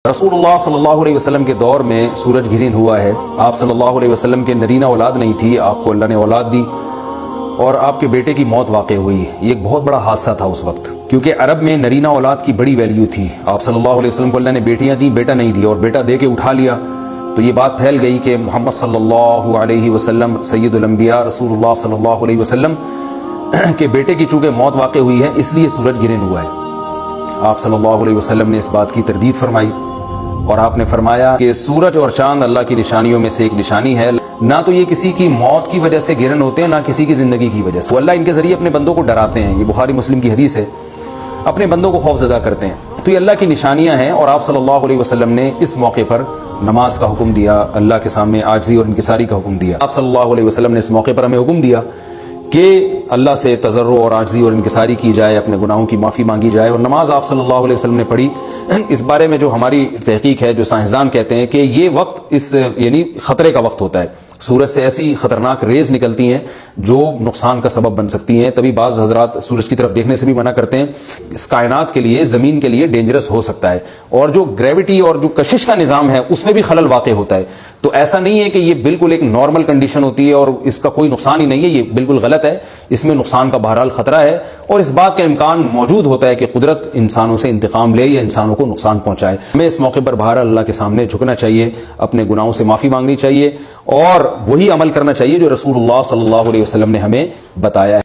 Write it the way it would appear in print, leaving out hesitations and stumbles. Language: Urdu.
رسول صلی اللہ علیہ وسلم کے دور میں سورج گرہن ہوا ہے۔ آپ صلی اللہ علیہ وسلم کے نرینہ اولاد نہیں تھی، آپ کو اللہ نے اولاد دی اور آپ کے بیٹے کی موت واقع ہوئی۔ یہ ایک بہت بڑا حادثہ تھا اس وقت، کیونکہ عرب میں نرینہ اولاد کی بڑی ویلیو تھی۔ آپ صلی اللہ علیہ وسلم کو اللہ نے بیٹیاں دیں، بیٹا نہیں دیا، اور بیٹا دے کے اٹھا لیا تو یہ بات پھیل گئی کہ محمد صلی اللہ علیہ وسلم سید الانبیاء رسول اللہ صلی اللہ علیہ وسلم کے بیٹے کی چونکہ موت واقع ہوئی ہے، اس لیے سورج گرہن ہوا ہے۔ آپ صلی اللہ علیہ وسلم نے اس بات کی تردید فرمائی اور آپ نے فرمایا کہ سورج اور چاند اللہ کی نشانیوں میں سے ایک نشانی ہے، نہ تو یہ کسی کی موت کی وجہ سے گرہن ہوتے ہیں، نہ کسی کی زندگی کی وجہ سے۔ وہ اللہ ان کے ذریعے اپنے بندوں کو ڈراتے ہیں، یہ بخاری مسلم کی حدیث ہے، اپنے بندوں کو خوف زدہ کرتے ہیں۔ تو یہ اللہ کی نشانیاں ہیں، اور آپ صلی اللہ علیہ وسلم نے اس موقع پر نماز کا حکم دیا، اللہ کے سامنے عاجزی اور انکساری کا حکم دیا۔ آپ صلی اللہ علیہ وسلم نے اس موقع پر ہمیں حکم دیا کہ اللہ سے تضرع اور عاجزی اور انکساری کی جائے، اپنے گناہوں کی معافی مانگی جائے، اور نماز آپ صلی اللہ علیہ وسلم نے پڑھی۔ اس بارے میں جو ہماری تحقیق ہے، جو سائنسدان کہتے ہیں کہ یہ وقت یعنی خطرے کا وقت ہوتا ہے، سورج سے ایسی خطرناک ریز نکلتی ہیں جو نقصان کا سبب بن سکتی ہیں۔ تبھی بعض حضرات سورج کی طرف دیکھنے سے بھی منع کرتے ہیں، اس کائنات کے لیے، زمین کے لیے ڈینجرس ہو سکتا ہے، اور جو گریوٹی اور جو کشش کا نظام ہے اس میں بھی خلل واقع ہوتا ہے۔ تو ایسا نہیں ہے کہ یہ بالکل ایک نارمل کنڈیشن ہوتی ہے اور اس کا کوئی نقصان ہی نہیں ہے، یہ بالکل غلط ہے، اس میں نقصان کا بہرحال خطرہ ہے، اور اس بات کا امکان موجود ہوتا ہے کہ قدرت انسانوں سے انتقام لے یا انسانوں کو نقصان پہنچائے۔ ہمیں اس موقع پر بہرحال اللہ کے سامنے جھکنا چاہیے، اپنے گناہوں سے معافی مانگنی چاہیے، اور وہی عمل کرنا چاہیے جو رسول اللہ صلی اللہ علیہ وسلم نے ہمیں بتایا ہے۔